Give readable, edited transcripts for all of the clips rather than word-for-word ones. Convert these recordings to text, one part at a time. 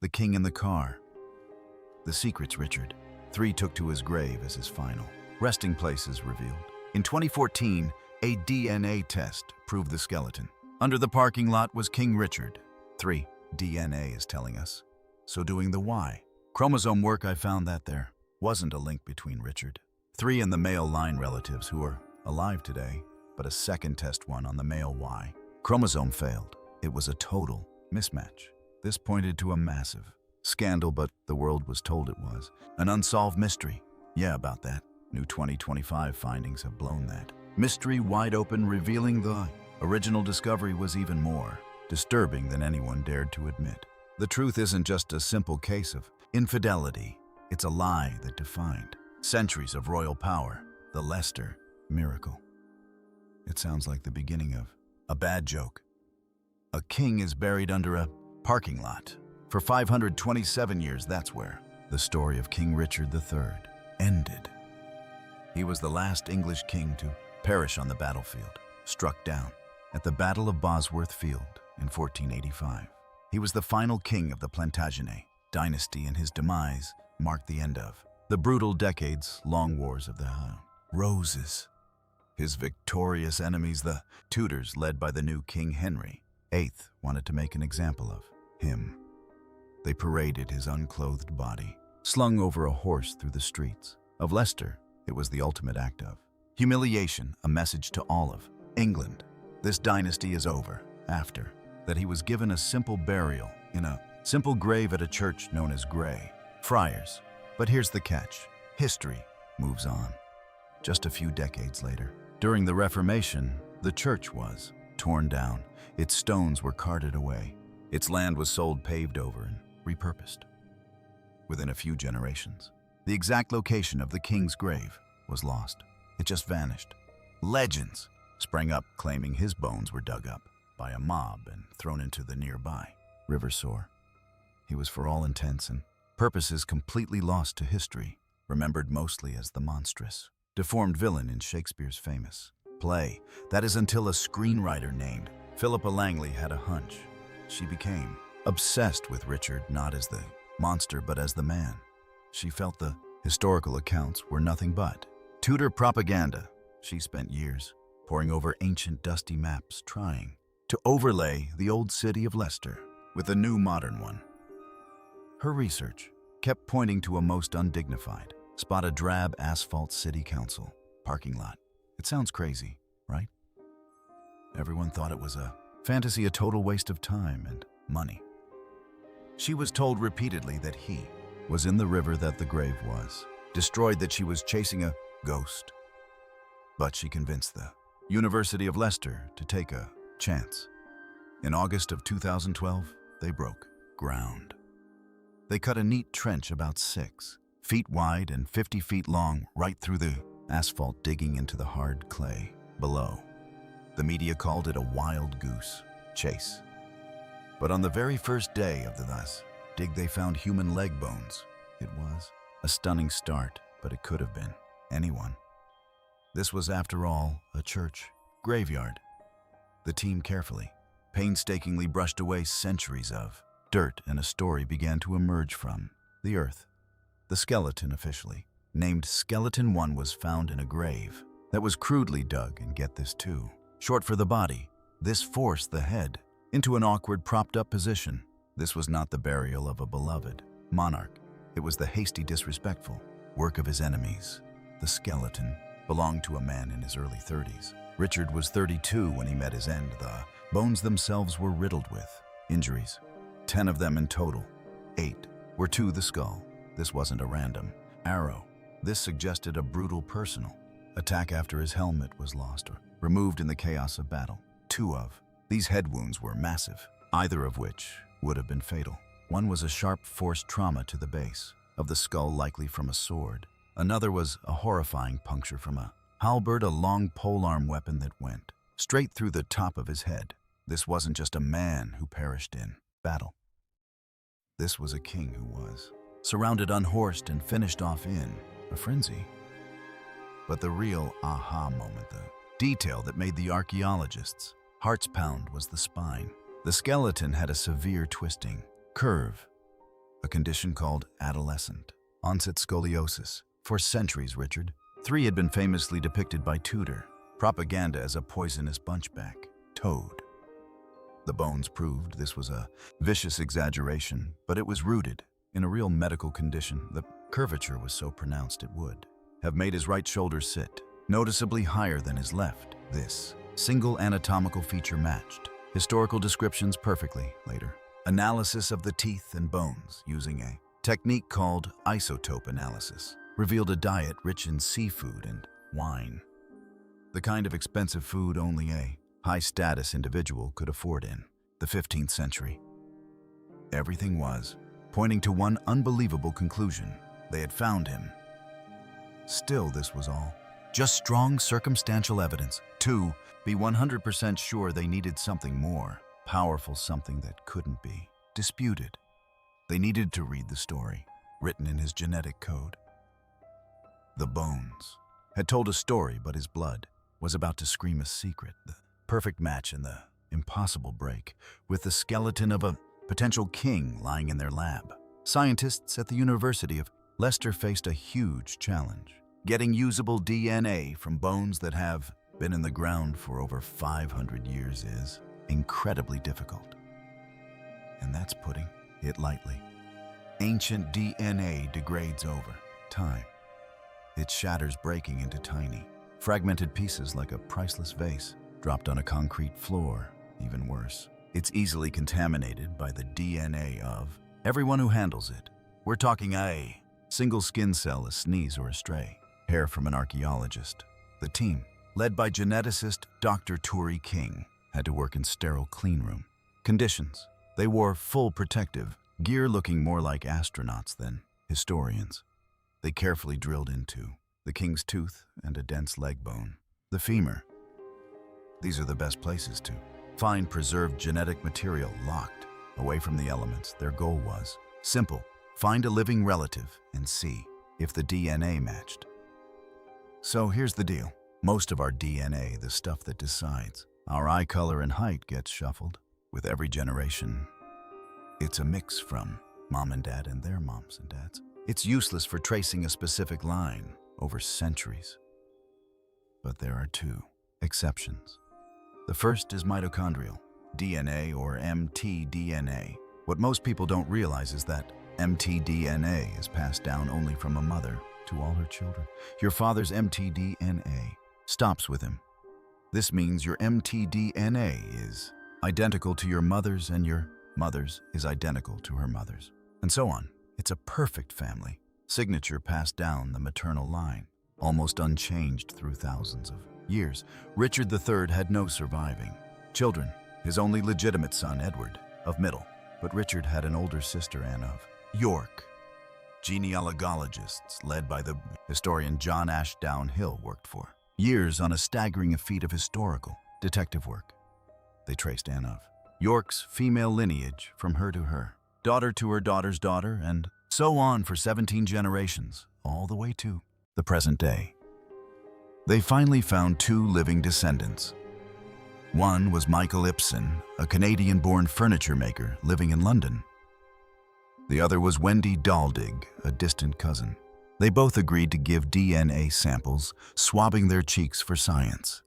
The king in the car. The secrets Richard III took to his grave as his final resting places revealed. In 2014, a DNA test proved the skeleton. Under the parking lot was King Richard III. DNA is telling us. So doing the Y. Chromosome work, I found that there wasn't a link between Richard III and the male line relatives who are alive today, but a second test one on the male Y. Chromosome failed. It was a total mismatch. This pointed to a massive scandal, but the world was told it was an unsolved mystery. Yeah, about that. New 2025 findings have blown that mystery wide open, revealing the original discovery was even more disturbing than anyone dared to admit. The truth isn't just a simple case of infidelity. It's a lie that defined centuries of royal power, the Leicester miracle. It sounds like the beginning of a bad joke. A king is buried under a parking lot. For 527 years, that's where the story of King Richard III ended. He was the last English king to perish on the battlefield, struck down at the Battle of Bosworth Field in 1485. He was the final king of the Plantagenet dynasty, and his demise marked the end of the brutal decades-long wars of the Roses. His victorious enemies, the Tudors, led by the new King Henry VIII, wanted to make an example of him. They paraded his unclothed body, slung over a horse through the streets of Leicester. It was the ultimate act of humiliation, a message to all of England. This dynasty is over. After that, he was given a simple burial in a simple grave at a church known as Grey Friars. But here's the catch. History moves on. Just a few decades later, during the Reformation, the church was torn down. Its stones were carted away. Its land was sold, paved over, and repurposed. Within a few generations, the exact location of the king's grave was lost. It just vanished. Legends sprang up claiming his bones were dug up by a mob and thrown into the nearby River Soar. He was, for all intents and purposes, completely lost to history, remembered mostly as the monstrous, deformed villain in Shakespeare's famous play. That is until a screenwriter named Philippa Langley had a hunch. She became obsessed with Richard, not as the monster, but as the man. She felt the historical accounts were nothing but Tudor propaganda. She spent years poring over ancient dusty maps, trying to overlay the old city of Leicester with a new modern one. Her research kept pointing to a most undignified spot, a drab asphalt city council parking lot. It sounds crazy, right? Everyone thought it was a fantasy, a total waste of time and money. She was told repeatedly that he was in the river, that the grave was destroyed, that she was chasing a ghost. But she convinced the University of Leicester to take a chance. In August of 2012, they broke ground. They cut a neat trench about 6 feet wide and 50 feet long right through the asphalt, digging into the hard clay below. The media called it a wild goose chase. But on the very first day of the dig, they found human leg bones. It was a stunning start, but it could have been anyone. This was, after all, a church graveyard. The team carefully, painstakingly brushed away centuries of dirt, and a story began to emerge from the earth. The skeleton, officially named Skeleton 1, was found in a grave that was crudely dug, and get this too, short for the body. This forced the head into an awkward propped-up position. This was not the burial of a beloved monarch. It was the hasty, disrespectful work of his enemies. The skeleton belonged to a man in his early 30s. Richard was 32 when he met his end. The bones themselves were riddled with injuries, 10 of them in total. 8 were to the skull. This wasn't a random arrow. This suggested a brutal personal attack after his helmet was lost or removed in the chaos of battle. 2 of these head wounds were massive, either of which would have been fatal. One was a sharp force trauma to the base of the skull, likely from a sword. Another was a horrifying puncture from a halberd, a long polearm weapon that went straight through the top of his head. This wasn't just a man who perished in battle. This was a king who was surrounded, unhorsed, and finished off in a frenzy. But the real aha moment, the detail that made the archaeologists' hearts pound, was the spine. The skeleton had a severe twisting curve a condition called adolescent onset scoliosis. For centuries, Richard. 3 had been famously depicted by Tudor propaganda as a poisonous bunchback toad. The bones proved this was a vicious exaggeration, but it was rooted in a real medical condition. The curvature was so pronounced it would have made his right shoulder sit noticeably higher than his left. This single anatomical feature matched historical descriptions perfectly later. Analysis of the teeth and bones using a technique called isotope analysis revealed a diet rich in seafood and wine, the kind of expensive food only a high-status individual could afford in the 15th century. Everything was pointing to one unbelievable conclusion. They had found him. Still, this was all just strong circumstantial evidence. To be 100% sure, they needed something more powerful, something that couldn't be disputed. They needed to read the story written in his genetic code. The bones had told a story, but his blood was about to scream a secret. The perfect match and the impossible break with the skeleton of a potential king lying in their lab. Scientists at the University of Leicester faced a huge challenge. Getting usable DNA from bones that have been in the ground for over 500 years is incredibly difficult. And that's putting it lightly. Ancient DNA degrades over time. It shatters, breaking into tiny, fragmented pieces like a priceless vase dropped on a concrete floor. Even worse, it's easily contaminated by the DNA of everyone who handles it. We're talking a single skin cell, a sneeze, or a stray hair from an archaeologist. The team, led by geneticist Dr. Turi King, had to work in sterile cleanroom conditions. They wore full protective gear, looking more like astronauts than historians. They carefully drilled into the king's tooth and a dense leg bone, the femur. These are the best places to find preserved genetic material locked away from the elements. Their goal was simple: find a living relative and see if the DNA matched. So here's the deal. Most of our DNA, the stuff that decides our eye color and height, gets shuffled with every generation. It's a mix from mom and dad and their moms and dads. It's useless for tracing a specific line over centuries. But there are 2 exceptions. The first is mitochondrial DNA, or mtDNA. What most people don't realize is that mtDNA is passed down only from a mother to all her children. Your father's mtDNA stops with him. This means your mtDNA is identical to your mother's, and your mother's is identical to her mother's, and so on. It's a perfect family signature passed down the maternal line, almost unchanged through thousands of years. Richard III had no surviving children. His only legitimate son, Edward, of middle. But Richard had an older sister, Anne of York. Genealogists, led by the historian John Ashdown Hill, worked for years on a staggering feat of historical detective work. They traced Anne of York's female lineage from her to her daughter to her daughter's daughter, and so on for 17 generations, all the way to the present day. They finally found 2 living descendants. One was Michael Ibsen, a Canadian-born furniture maker living in London. The other was Wendy Daldig, a distant cousin. They both agreed to give DNA samples, swabbing their cheeks for science.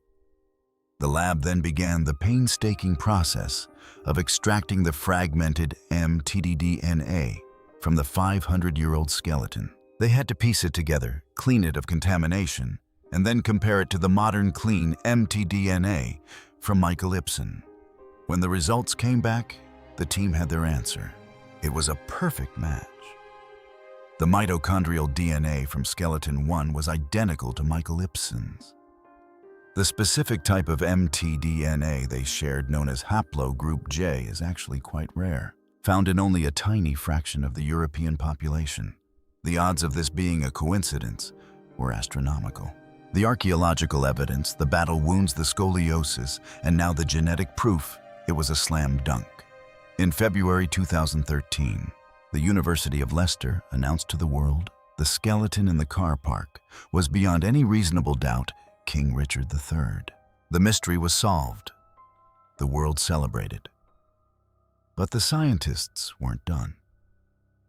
The lab then began the painstaking process of extracting the fragmented mtDNA from the 500-year-old skeleton. They had to piece it together, clean it of contamination, and then compare it to the modern clean mtDNA from Michael Ibsen. When the results came back, the team had their answer. It was a perfect match. The mitochondrial DNA from skeleton 1 was identical to Michael Ibsen's. The specific type of mtDNA they shared, known as haplogroup J, is actually quite rare, found in only a tiny fraction of the European population. The odds of this being a coincidence were astronomical. The archaeological evidence, the battle wounds, the scoliosis, and now the genetic proof, it was a slam dunk. In February 2013, the University of Leicester announced to the world the skeleton in the car park was beyond any reasonable doubt King Richard III. The mystery was solved. The world celebrated. But the scientists weren't done.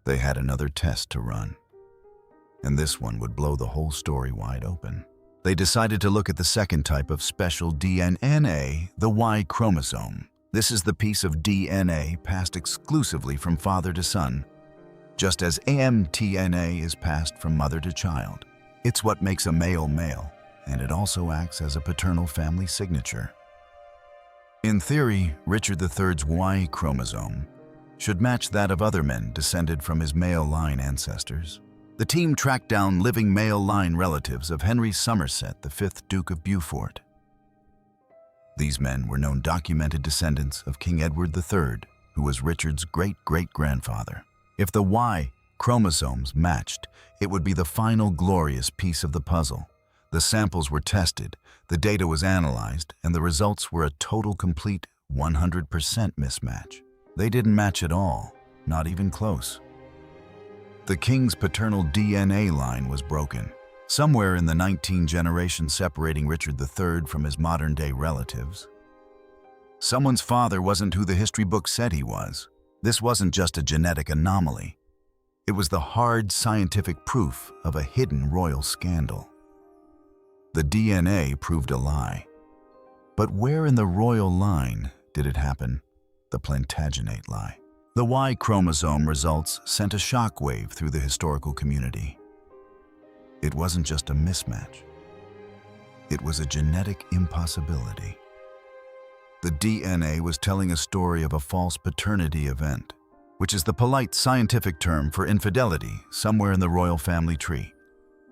They had another test to run, and this one would blow the whole story wide open. They decided to look at the second type of special DNA, the Y chromosome. This is the piece of DNA passed exclusively from father to son, just as amTNA is passed from mother to child. It's what makes a male male, and it also acts as a paternal family signature. In theory, Richard III's Y chromosome should match that of other men descended from his male line ancestors. The team tracked down living male line relatives of Henry Somerset, the 5th Duke of Beaufort. These men were known documented descendants of King Edward III, who was Richard's great-great-grandfather. If the Y chromosomes matched, it would be the final glorious piece of the puzzle. The samples were tested, the data was analyzed, and the results were a total complete 100% mismatch. They didn't match at all, not even close. The king's paternal DNA line was broken. Somewhere in the 19 generations separating Richard III from his modern-day relatives. Someone's father wasn't who the history book said he was. This wasn't just a genetic anomaly. It was the hard scientific proof of a hidden royal scandal. The DNA proved a lie. But where in the royal line did it happen? The Plantagenet lie. The Y chromosome results sent a shockwave through the historical community. It wasn't just a mismatch. It was a genetic impossibility. The DNA was telling a story of a false paternity event, which is the polite scientific term for infidelity somewhere in the royal family tree.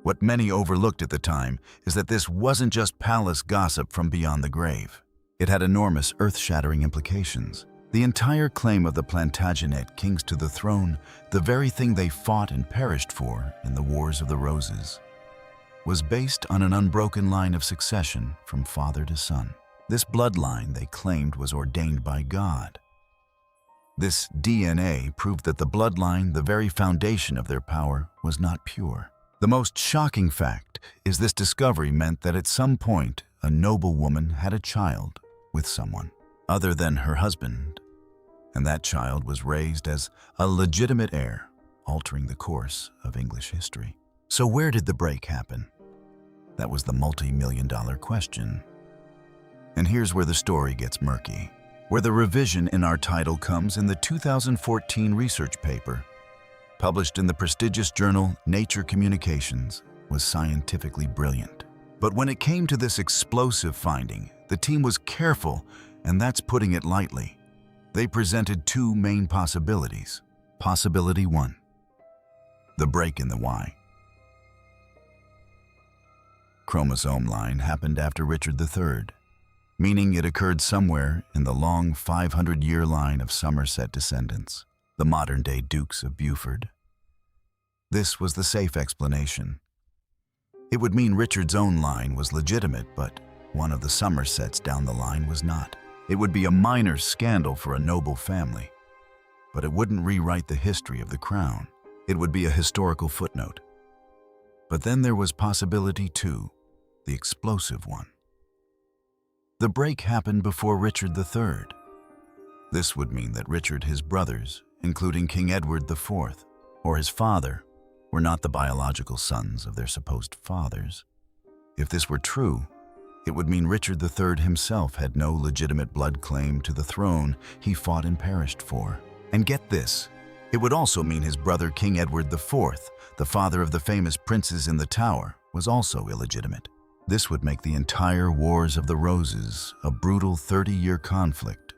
What many overlooked at the time is that this wasn't just palace gossip from beyond the grave. It had enormous, earth-shattering implications. The entire claim of the Plantagenet kings to the throne, the very thing they fought and perished for in the Wars of the Roses, was based on an unbroken line of succession from father to son. This bloodline they claimed was ordained by God. This DNA proved that the bloodline, the very foundation of their power, was not pure. The most shocking fact is this discovery meant that at some point, a noble woman had a child with someone other than her husband, and that child was raised as a legitimate heir, altering the course of English history. So where did the break happen? That was the multi-million-dollar question. And here's where the story gets murky, where the revision in our title comes in the 2014 research paper, published in the prestigious journal Nature Communications, was scientifically brilliant. But when it came to this explosive finding, the team was careful, and that's putting it lightly. They presented two main possibilities. Possibility 1, the break in the Y chromosome line happened after Richard III, meaning it occurred somewhere in the long 500-year line of Somerset descendants, the modern-day Dukes of Beaufort. This was the safe explanation. It would mean Richard's own line was legitimate, but one of the Somersets down the line was not. It would be a minor scandal for a noble family, but it wouldn't rewrite the history of the crown. It would be a historical footnote. But then there was possibility 2, the explosive one. The break happened before Richard III. This would mean that Richard, his brothers, including King Edward IV, or his father, were not the biological sons of their supposed fathers. If this were true, it would mean Richard III himself had no legitimate blood claim to the throne he fought and perished for. And get this, it would also mean his brother King Edward IV, the father of the famous princes in the Tower, was also illegitimate. This would make the entire Wars of the Roses a brutal 30-year conflict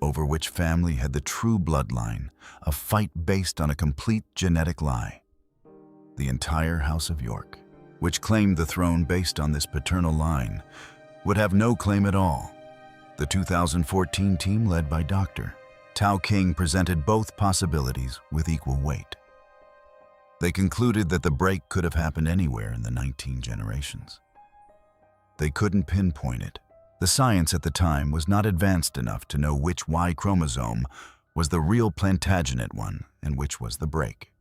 over which family had the true bloodline, a fight based on a complete genetic lie. The entire House of York, which claimed the throne based on this paternal line, would have no claim at all. The 2014 team, led by Dr. Tao King, presented both possibilities with equal weight. They concluded that the break could have happened anywhere in the 19 generations. They couldn't pinpoint it. The science at the time was not advanced enough to know which Y chromosome was the real Plantagenet one and which was the break.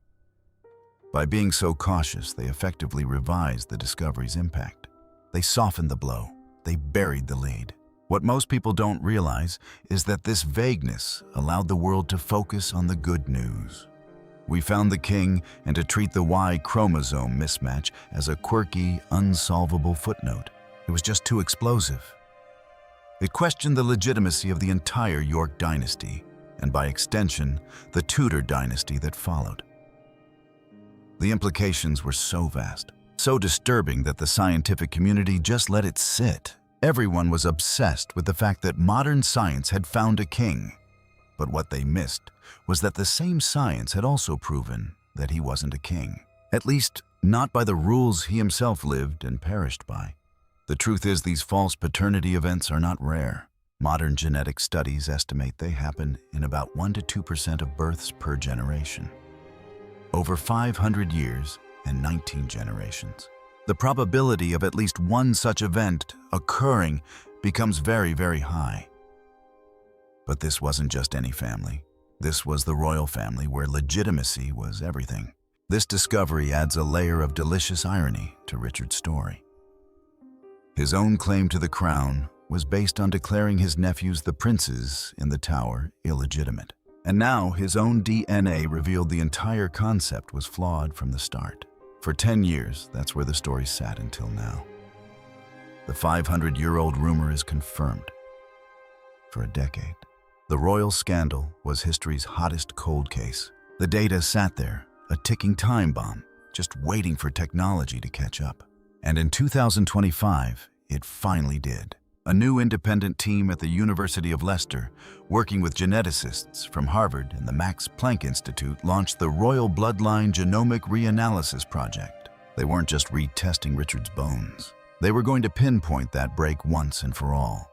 By being so cautious, they effectively revised the discovery's impact. They softened the blow. They buried the lead. What most people don't realize is that this vagueness allowed the world to focus on the good news. We found the king, and to treat the Y chromosome mismatch as a quirky, unsolvable footnote. It was just too explosive. It questioned the legitimacy of the entire York dynasty, and by extension, the Tudor dynasty that followed. The implications were so vast, so disturbing that the scientific community just let it sit. Everyone was obsessed with the fact that modern science had found a king. But what they missed was that the same science had also proven that he wasn't a king. At least, not by the rules he himself lived and perished by. The truth is, these false paternity events are not rare. Modern genetic studies estimate they happen in about 1 to 2% of births per generation. Over 500 years and 19 generations. The probability of at least one such event occurring becomes very, very high. But this wasn't just any family. This was the royal family where legitimacy was everything. This discovery adds a layer of delicious irony to Richard's story. His own claim to the crown was based on declaring his nephews, the princes in the tower, illegitimate. And now his own DNA revealed the entire concept was flawed from the start. For 10 years, that's where the story sat until now. The 500-year-old rumor is confirmed. For a decade, the royal scandal was history's hottest cold case. The data sat there, a ticking time bomb, just waiting for technology to catch up. And in 2025, it finally did. A new independent team at the University of Leicester, working with geneticists from Harvard and the Max Planck Institute, launched the Royal Bloodline Genomic Reanalysis Project. They weren't just retesting Richard's bones. They were going to pinpoint that break once and for all.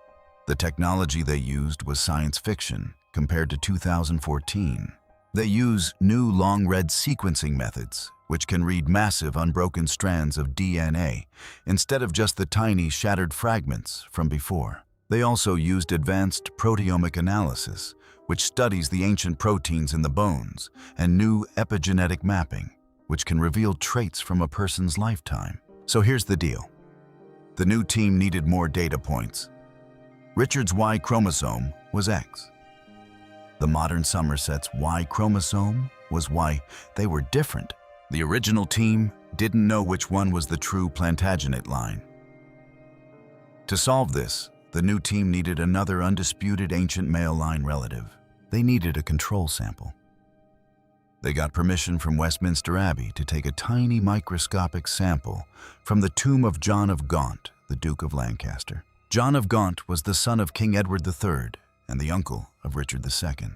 The technology they used was science fiction compared to 2014. They use new long-read sequencing methods, which can read massive unbroken strands of DNA instead of just the tiny shattered fragments from before. They also used advanced proteomic analysis, which studies the ancient proteins in the bones, and new epigenetic mapping, which can reveal traits from a person's lifetime. So here's the deal. The new team needed more data points. Richard's Y chromosome was X. The modern Somerset's Y chromosome was Y. They were different. The original team didn't know which one was the true Plantagenet line. To solve this, the new team needed another undisputed ancient male line relative. They needed a control sample. They got permission from Westminster Abbey to take a tiny microscopic sample from the tomb of John of Gaunt, the Duke of Lancaster. John of Gaunt was the son of King Edward III and the uncle of Richard II.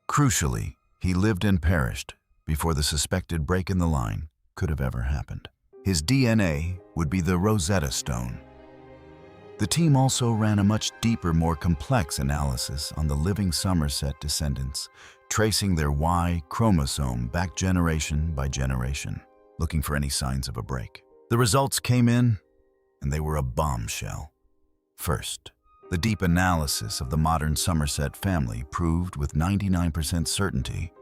Crucially, he lived and perished before the suspected break in the line could have ever happened. His DNA would be the Rosetta Stone. The team also ran a much deeper, more complex analysis on the living Somerset descendants, tracing their Y chromosome back generation by generation, looking for any signs of a break. The results came in, and they were a bombshell. First, the deep analysis of the modern Somerset family proved with 99% certainty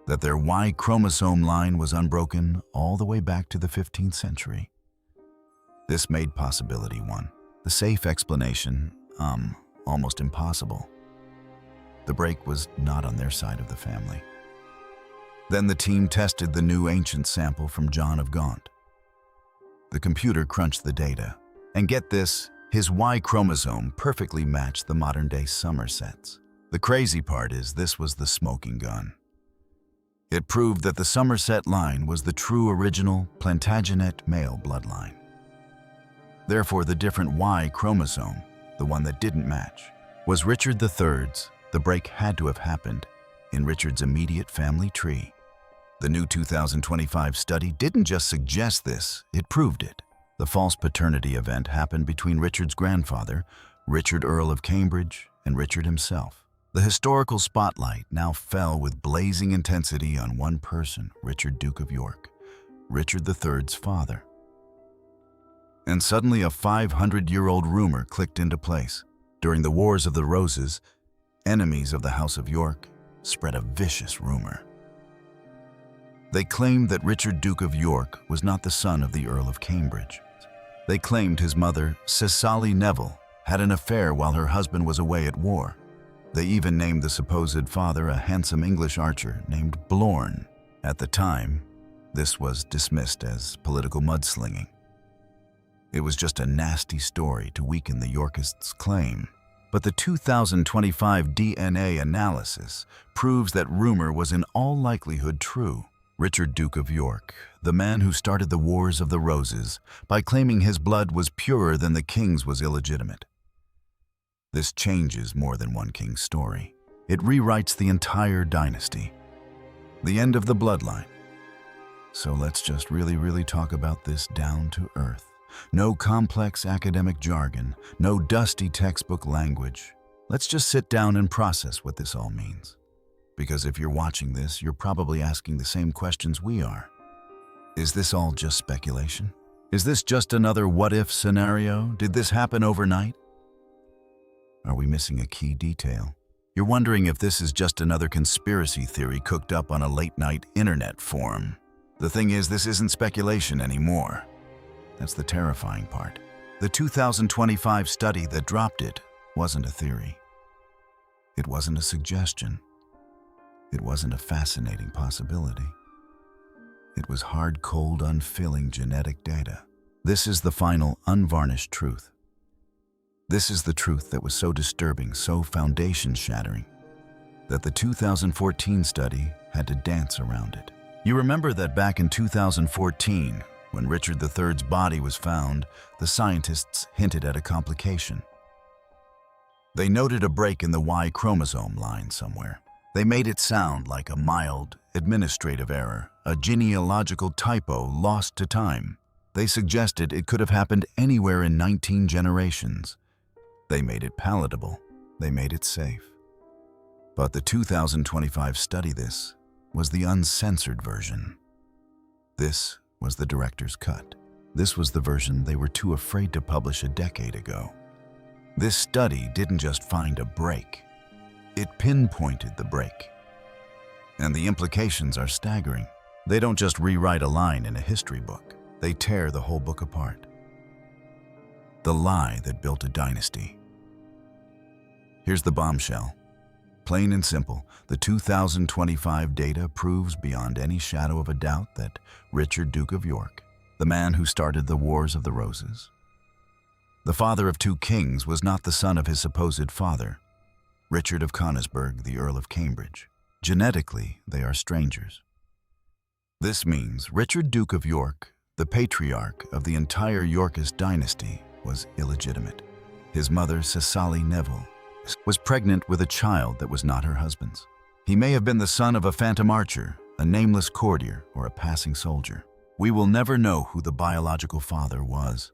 that their Y chromosome line was unbroken all the way back to the 15th century. This made possibility one, the safe explanation, almost impossible. The break was not on their side of the family. Then the team tested the new ancient sample from John of Gaunt. The computer crunched the data, and get this, his Y chromosome perfectly matched the modern-day Somersets. The crazy part is this was the smoking gun. It proved that the Somerset line was the true original Plantagenet male bloodline. Therefore, the different Y chromosome, the one that didn't match, was Richard III's. The break had to have happened in Richard's immediate family tree. The new 2025 study didn't just suggest this, it proved it. The false paternity event happened between Richard's grandfather, Richard Earl of Cambridge, and Richard himself. The historical spotlight now fell with blazing intensity on one person, Richard, Duke of York, Richard III's father. And suddenly a 500-year-old rumor clicked into place. During the Wars of the Roses, enemies of the House of York spread a vicious rumor. They claimed that Richard, Duke of York, was not the son of the Earl of Cambridge. They claimed his mother, Cecily Neville, had an affair while her husband was away at war. They even named the supposed father a handsome English archer named Blorn. At the time, this was dismissed as political mudslinging. It was just a nasty story to weaken the Yorkists' claim. But the 2025 DNA analysis proves that rumor was in all likelihood true. Richard, Duke of York, the man who started the Wars of the Roses by claiming his blood was purer than the king's, was illegitimate. This changes more than one king's story. It rewrites the entire dynasty. The end of the bloodline. So let's just really talk about this down to earth. No complex academic jargon, no dusty textbook language. Let's just sit down and process what this all means. Because if you're watching this, you're probably asking the same questions we are. Is this all just speculation? Is this just another what-if scenario? Did this happen overnight? Are we missing a key detail? You're wondering if this is just another conspiracy theory cooked up on a late-night internet forum. The thing is, this isn't speculation anymore. That's the terrifying part. The 2025 study that dropped it wasn't a theory. It wasn't a suggestion. It wasn't a fascinating possibility. It was hard, cold, unfilling genetic data. This is the final, unvarnished truth. This is the truth that was so disturbing, so foundation-shattering, that the 2014 study had to dance around it. You remember that back in 2014, when Richard III's body was found, the scientists hinted at a complication. They noted a break in the Y chromosome line somewhere. They made it sound like a mild, administrative error, a genealogical typo lost to time. They suggested it could have happened anywhere in 19 generations. They made it palatable. They made it safe. But the 2025 study, this was the uncensored version. This was the director's cut. This was the version they were too afraid to publish a decade ago. This study didn't just find a break. It pinpointed the break. And the implications are staggering. They don't just rewrite a line in a history book. They tear the whole book apart. The lie that built a dynasty. Here's the bombshell. Plain and simple, the 2025 data proves beyond any shadow of a doubt that Richard, Duke of York, the man who started the Wars of the Roses, the father of two kings, was not the son of his supposed father, Richard of Conisburg, the Earl of Cambridge. Genetically, they are strangers. This means Richard, Duke of York, the patriarch of the entire Yorkist dynasty, was illegitimate. His mother, Cecily Neville, was pregnant with a child that was not her husband's. He may have been the son of a phantom archer, a nameless courtier, or a passing soldier. We will never know who the biological father was.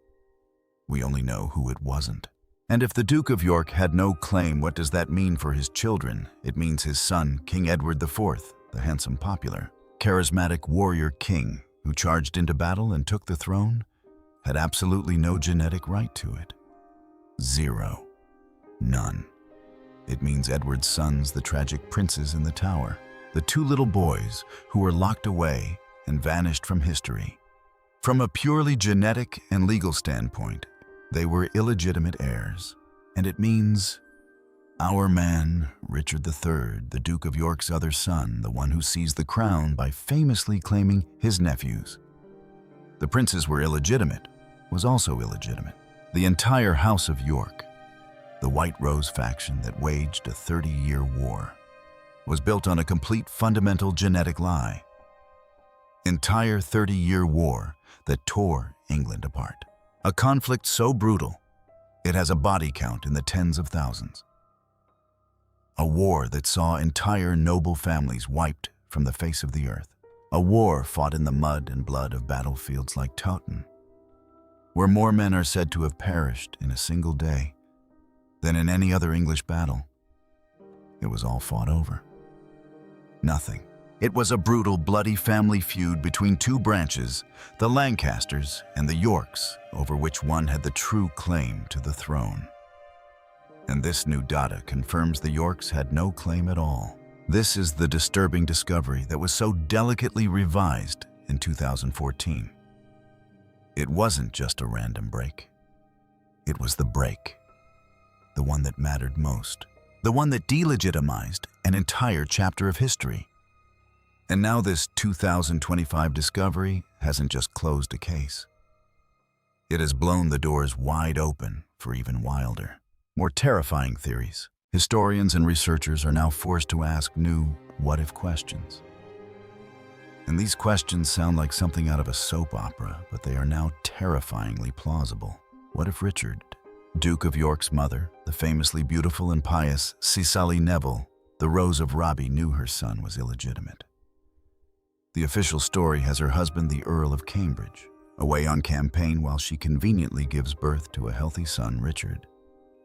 We only know who it wasn't. And if the Duke of York had no claim, what does that mean for his children? It means his son, King Edward IV, the handsome, popular, charismatic warrior king who charged into battle and took the throne, had absolutely no genetic right to it. Zero. None. It means Edward's sons, the tragic princes in the tower, the two little boys who were locked away and vanished from history. From a purely genetic and legal standpoint, they were illegitimate heirs. And it means our man, Richard III, the Duke of York's other son, the one who seized the crown by famously claiming his nephews. The princes were illegitimate, was also illegitimate. The entire House of York, the White Rose faction that waged a 30-year war, was built on a complete fundamental genetic lie. Entire 30-year war that tore England apart. A conflict so brutal, it has a body count in the tens of thousands. A war that saw entire noble families wiped from the face of the earth. A war fought in the mud and blood of battlefields like Towton, where more men are said to have perished in a single day than in any other English battle. It was all fought over. Nothing. It was a brutal, bloody family feud between two branches, the Lancasters and the Yorks, over which one had the true claim to the throne. And this new data confirms the Yorks had no claim at all. This is the disturbing discovery that was so delicately revised in 2014. It wasn't just a random break. It was the break. The one that mattered most. The one that delegitimized an entire chapter of history. And now this 2025 discovery hasn't just closed a case. It has blown the doors wide open for even wilder, more terrifying theories. Historians and researchers are now forced to ask new what-if questions. And these questions sound like something out of a soap opera, but they are now terrifyingly plausible. What if Richard, Duke of York's mother, the famously beautiful and pious Cicely Neville, the Rose of Robbie, knew her son was illegitimate? The official story has her husband, the Earl of Cambridge, away on campaign while she conveniently gives birth to a healthy son, Richard.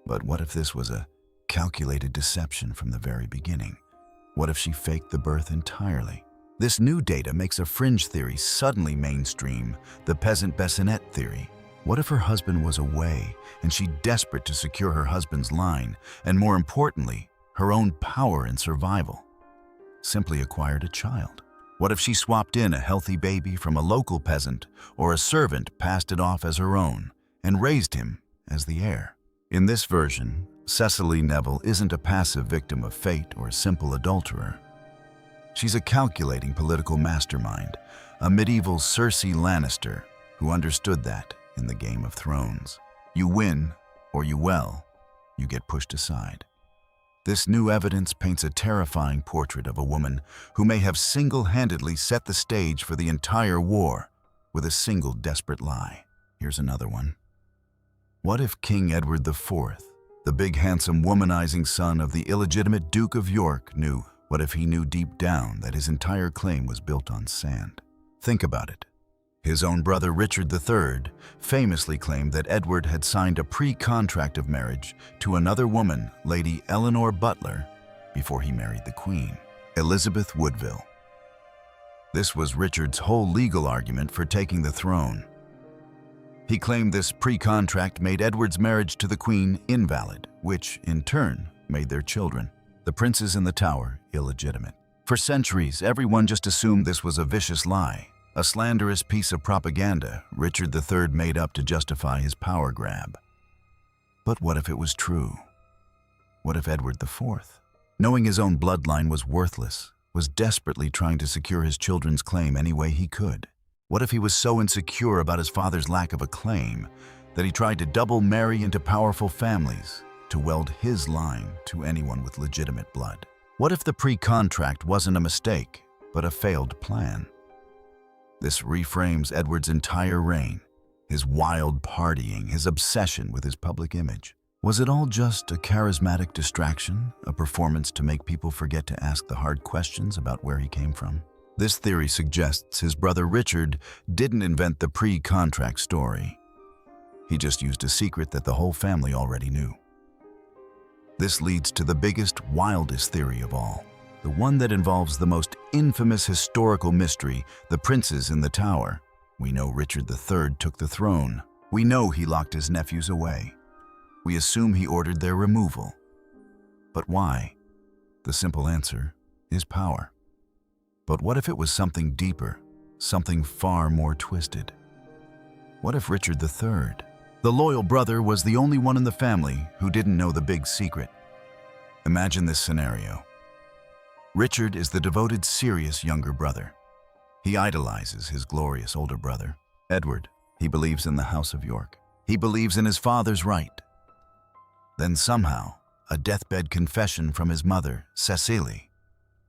But what if this was a calculated deception from the very beginning? What if she faked the birth entirely? This new data makes a fringe theory suddenly mainstream, the peasant bassinet theory. What if her husband was away and she, desperate to secure her husband's line, and more importantly, her own power and survival, simply acquired a child? What if she swapped in a healthy baby from a local peasant, or a servant passed it off as her own and raised him as the heir? In this version, Cicely Neville isn't a passive victim of fate or a simple adulterer. She's a calculating political mastermind, a medieval Cersei Lannister who understood that in the Game of Thrones, you win or you get pushed aside. This new evidence paints a terrifying portrait of a woman who may have single-handedly set the stage for the entire war with a single desperate lie. Here's another one. What if King Edward IV, the big, handsome, womanizing son of the illegitimate Duke of York, knew? What if he knew deep down that his entire claim was built on sand? Think about it. His own brother Richard III famously claimed that Edward had signed a pre-contract of marriage to another woman, Lady Eleanor Butler, before he married the Queen, Elizabeth Woodville. This was Richard's whole legal argument for taking the throne. He claimed this pre-contract made Edward's marriage to the Queen invalid, which, in turn, made their children, the princes in the Tower, illegitimate. For centuries, everyone just assumed this was a vicious lie, a slanderous piece of propaganda Richard III made up to justify his power grab. But what if it was true? What if Edward IV, knowing his own bloodline was worthless, was desperately trying to secure his children's claim any way he could? What if he was so insecure about his father's lack of a claim that he tried to double marry into powerful families to weld his line to anyone with legitimate blood? What if the pre-contract wasn't a mistake, but a failed plan? This reframes Edward's entire reign, his wild partying, his obsession with his public image. Was it all just a charismatic distraction, a performance to make people forget to ask the hard questions about where he came from? This theory suggests his brother Richard didn't invent the pre-contract story. He just used a secret that the whole family already knew. This leads to the biggest, wildest theory of all, the one that involves the most infamous historical mystery, the princes in the Tower. We know Richard III took the throne. We know he locked his nephews away. We assume he ordered their removal. But why? The simple answer is power. But what if it was something deeper, something far more twisted? What if Richard III, the loyal brother, was the only one in the family who didn't know the big secret? Imagine this scenario. Richard is the devoted, serious younger brother. He idolizes his glorious older brother, Edward. He believes in the House of York. He believes in his father's right. Then somehow, a deathbed confession from his mother, Cecily,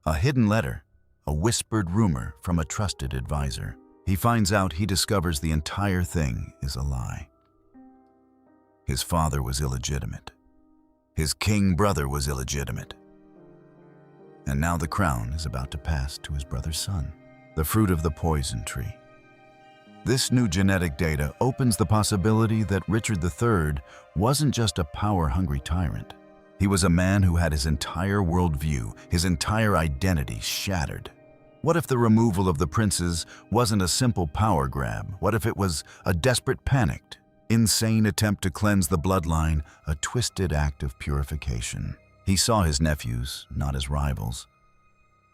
a hidden letter, a whispered rumor from a trusted advisor. He finds out, he discovers the entire thing is a lie. His father was illegitimate. His king brother was illegitimate. And now the crown is about to pass to his brother's son, the fruit of the poison tree. This new genetic data opens the possibility that Richard III wasn't just a power-hungry tyrant. He was a man who had his entire worldview, his entire identity shattered. What if the removal of the princes wasn't a simple power grab? What if it was a desperate, panicked, insane attempt to cleanse the bloodline, a twisted act of purification? He saw his nephews not as rivals,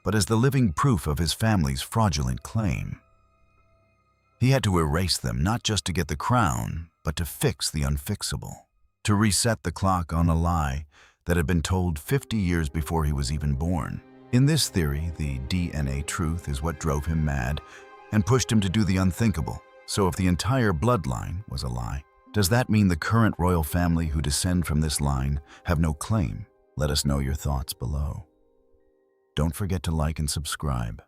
but as the living proof of his family's fraudulent claim. He had to erase them, not just to get the crown, but to fix the unfixable, to reset the clock on a lie that had been told 50 years before he was even born. In this theory, the DNA truth is what drove him mad and pushed him to do the unthinkable. So if the entire bloodline was a lie, does that mean the current royal family who descend from this line have no claim? Let us know your thoughts below. Don't forget to like and subscribe.